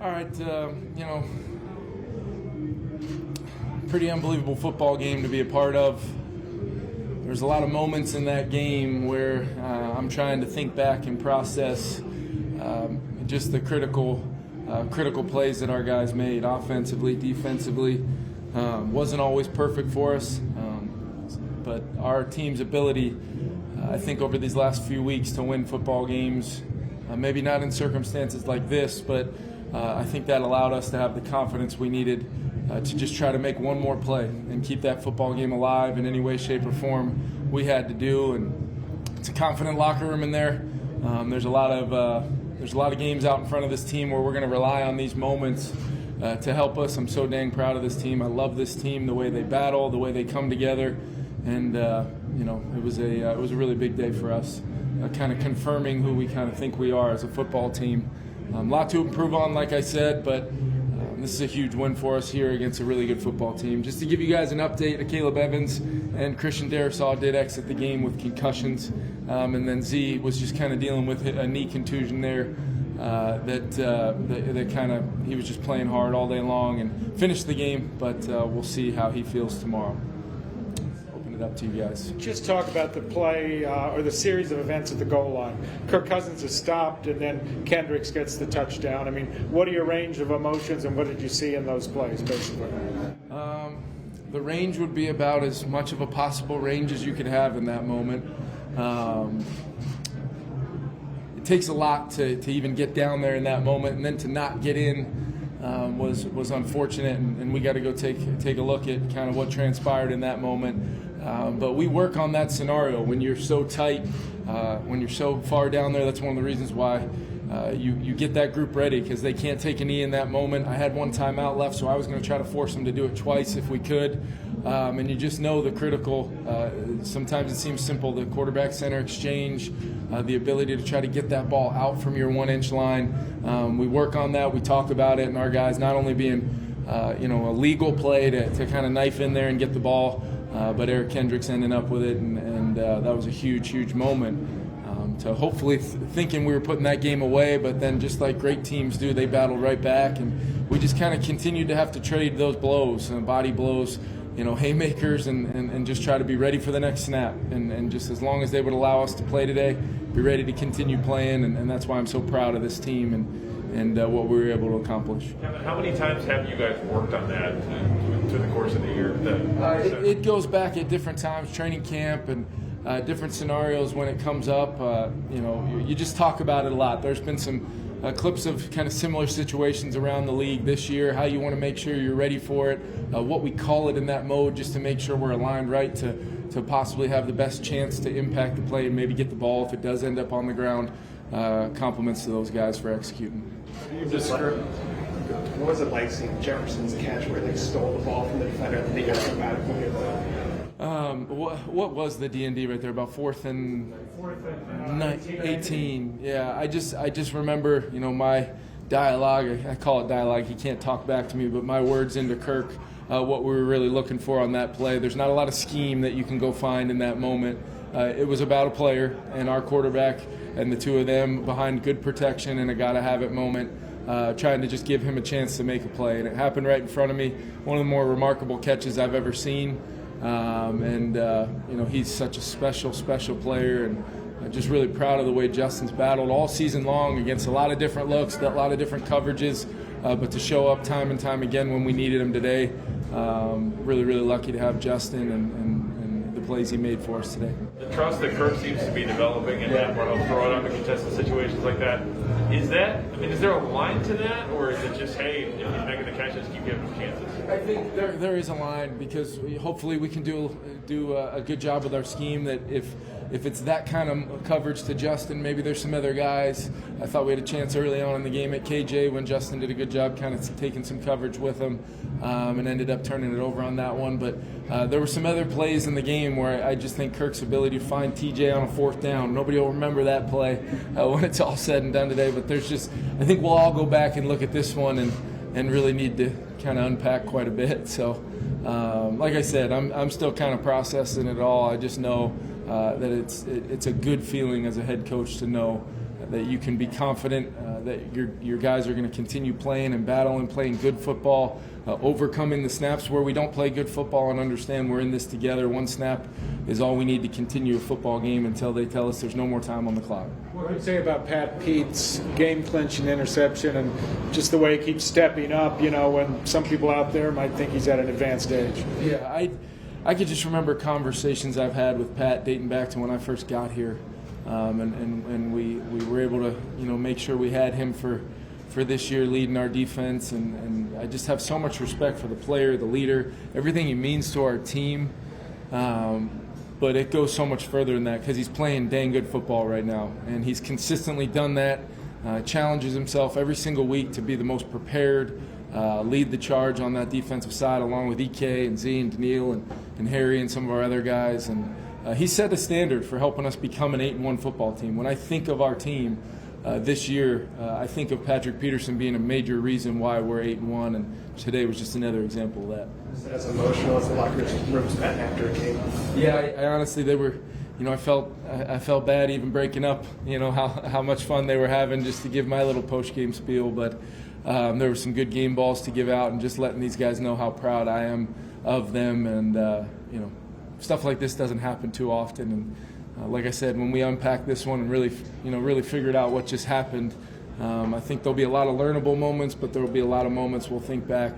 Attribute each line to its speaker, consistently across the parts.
Speaker 1: All right, pretty unbelievable football game to be a part of. There's a lot of moments in that game where I'm trying to think back and process just the critical plays that our guys made, offensively, defensively. Wasn't always perfect for us, but our team's ability, I think, over these last few weeks to win football games, maybe not in circumstances like this, but I think that allowed us to have the confidence we needed to just try to make one more play and keep that football game alive in any way, shape, or form we had to do. And it's a confident locker room in there. There's a lot of games out in front of this team where we're going to rely on these moments to help us. I'm so dang proud of this team. I love this team, the way they battle, the way they come together, and it was a really big day for us, kind of confirming who we kind of think we are as a football team. A lot to improve on, like I said, but this is a huge win for us here against a really good football team. Just to give you guys an update, Caleb Evans and Christian Darisaw did exit the game with concussions, and then Z was just kind of dealing with a knee contusion there. That kind of, he was just playing hard all day long and finished the game, but we'll see how he feels tomorrow. Open it up to you guys.
Speaker 2: Just talk about the play or the series of events at the goal line. Kirk Cousins is stopped, and then Kendricks gets the touchdown. I mean, what are your range of emotions, and what did you see in those plays, basically?
Speaker 1: The range would be about as much of a possible range as you could have in that moment. It takes a lot to even get down there in that moment, and then to not get in was unfortunate, and we got to go take a look at kind of what transpired in that moment. But we work on that scenario when you're so tight, when you're so far down there. That's one of the reasons why you get that group ready, because they can't take a knee in that moment. I had one timeout left, so I was going to try to force them to do it twice if we could. And you just know the critical, sometimes it seems simple, the quarterback-center exchange, the ability to try to get that ball out from your 1-inch line. We work on that. We talk about it, and our guys not only being a legal play to kind of knife in there and get the ball, but Eric Kendricks ending up with it, and that was a huge, huge moment. To hopefully thinking we were putting that game away, but then just like great teams do, they battled right back, and we just kind of continued to have to trade those blows, body blows, haymakers, and just try to be ready for the next snap. And just as long as they would allow us to play today, be ready to continue playing, and that's why I'm so proud of this team and what we were able to accomplish.
Speaker 3: How many times have you guys worked on that through the course of the year?
Speaker 1: It goes back at different times, training camp and different scenarios when it comes up. You just talk about it a lot. There's been some clips of kind of similar situations around the league this year, how you want to make sure you're ready for it, what we call it in that mode, just to make sure we're aligned right to possibly have the best chance to impact the play and maybe get the ball if it does end up on the ground. Compliments to those guys for executing.
Speaker 4: What was it like seeing Jefferson's catch where they stole the ball from the defender and they got automatically at the...
Speaker 1: What was the D&D right there? About fourth and 18. Yeah, I just remember, my dialogue. I call it dialogue. He can't talk back to me, but my words into Kirk, what we were really looking for on that play. There's not a lot of scheme that you can go find in that moment. It was about a player and our quarterback and the two of them behind good protection and a gotta-have-it moment, trying to just give him a chance to make a play. And it happened right in front of me. One of the more remarkable catches I've ever seen. He's such a special player, and just really proud of the way Justin's battled all season long against a lot of different looks, a lot of different coverages, but to show up time and time again when we needed him today. Really, really lucky to have Justin and the plays he made for us today.
Speaker 3: The trust that Kirk seems to be developing and that he'll throw it on the contested situations like that, is there a line to that, or is it just, hey, if he's making the catches, keep giving him chances?
Speaker 1: I think there is a line, because hopefully we can do a good job with our scheme, that if it's that kind of coverage to Justin, maybe there's some other guys. I thought we had a chance early on in the game at KJ when Justin did a good job kind of taking some coverage with him, and ended up turning it over on that one. But there were some other plays in the game where I just think Kirk's ability to find TJ on a fourth down, nobody will remember that play when it's all said and done today. But I think we'll all go back and look at this one and really need to kind of unpack quite a bit. So, like I said, I'm still kind of processing it all. I just know that it's a good feeling as a head coach to know that you can be confident that your guys are going to continue playing and battling, playing good football, overcoming the snaps where we don't play good football, and understand we're in this together. One snap is all we need to continue a football game until they tell us there's no more time on the clock.
Speaker 2: What do you say about Pat Pete's game-clinching interception and just the way he keeps stepping up, when some people out there might think he's at an advanced age?
Speaker 1: Yeah, I could just remember conversations I've had with Pat dating back to when I first got here. And we were able to make sure we had him for this year leading our defense, and I just have so much respect for the player, the leader, everything he means to our team, but it goes so much further than that because he's playing dang good football right now, and he's consistently done that, challenges himself every single week to be the most prepared, lead the charge on that defensive side along with EK and Z and Daniil and Harry and some of our other guys, and he set a standard for helping us become an 8-1 football team. When I think of our team this year, I think of Patrick Peterson being a major reason why we're 8-1, and today was just another example of that.
Speaker 4: Is that as emotional as the locker room's been after a game?
Speaker 1: Yeah, I honestly, they were. I felt bad even breaking up. How much fun they were having, just to give my little post-game spiel. But there were some good game balls to give out, and just letting these guys know how proud I am of them, and stuff like this doesn't happen too often, and like I said, when we unpack this one and really figured out what just happened, I think there'll be a lot of learnable moments, but there will be a lot of moments we'll think back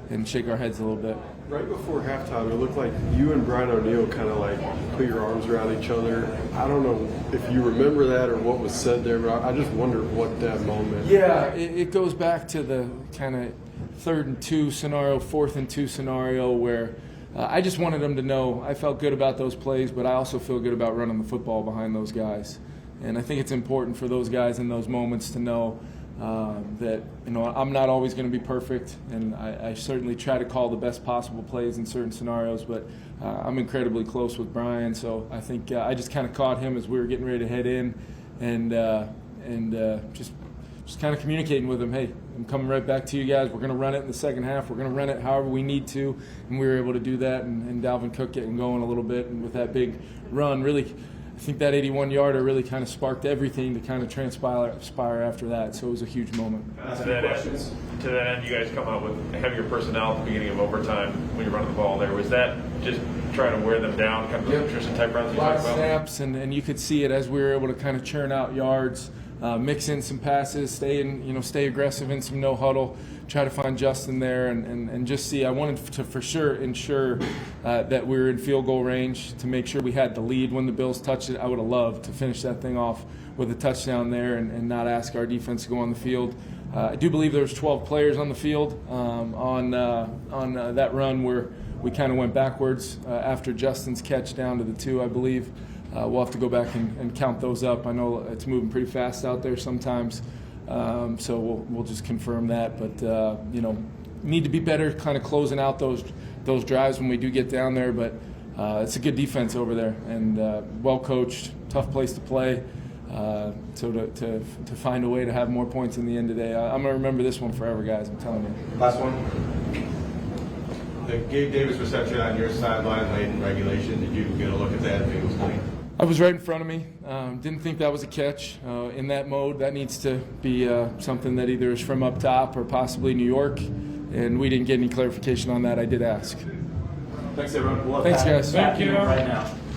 Speaker 1: and shake our heads a little bit.
Speaker 5: Right before halftime, it looked like you and Brian O'Neill kind of like put your arms around each other. I don't know if you remember that or what was said there, but I just wonder what that moment.
Speaker 1: Yeah, it goes back to the kind of 3rd and 2 scenario, 4th and 2 scenario where I just wanted them to know I felt good about those plays, but I also feel good about running the football behind those guys. And I think it's important for those guys in those moments to know that I'm not always going to be perfect, and I certainly try to call the best possible plays in certain scenarios, but I'm incredibly close with Brian, so I think I just kind of caught him as we were getting ready to head in, and just kind of communicating with him, hey, I'm coming right back to you guys. We're going to run it in the second half. We're going to run it however we need to, and we were able to do that, and Dalvin Cook getting going a little bit, and with that big run, really, I think that 81-yarder really kind of sparked everything to kind of transpire after that, so it was a huge moment.
Speaker 3: To that end, you guys come out with heavier personnel at the beginning of overtime when you're running the ball there. Was that just trying to wear them down, kind of the nutrition-type runs you talked about?
Speaker 1: Snaps, and you could see it as we were able to kind of churn out yards, mix in some passes, stay aggressive in some no huddle, try to find Justin there, and just see. I wanted to for sure ensure that we were in field goal range to make sure we had the lead when the Bills touched it. I would have loved to finish that thing off with a touchdown there and not ask our defense to go on the field. I do believe there was 12 players on the field on that run where we kind of went backwards after Justin's catch down to the 2, I believe. We'll have to go back and count those up. I know it's moving pretty fast out there sometimes, so we'll just confirm that. But need to be better, kind of closing out those drives when we do get down there. But it's a good defense over there, and well coached, tough place to play. So to find a way to have more points in the end today, I'm gonna remember this one forever, guys. I'm telling you.
Speaker 6: Last one. The Gabe Davis reception on your sideline late in regulation. Did you get a look at that? I think it was clean.
Speaker 1: I was right in front of me. Didn't think that was a catch. In that mode, that needs to be something that either is from up top or possibly New York, and we didn't get any clarification on that. I did ask.
Speaker 6: Thanks, everyone.
Speaker 1: Thanks, guys.
Speaker 2: Thank you.
Speaker 7: Right now.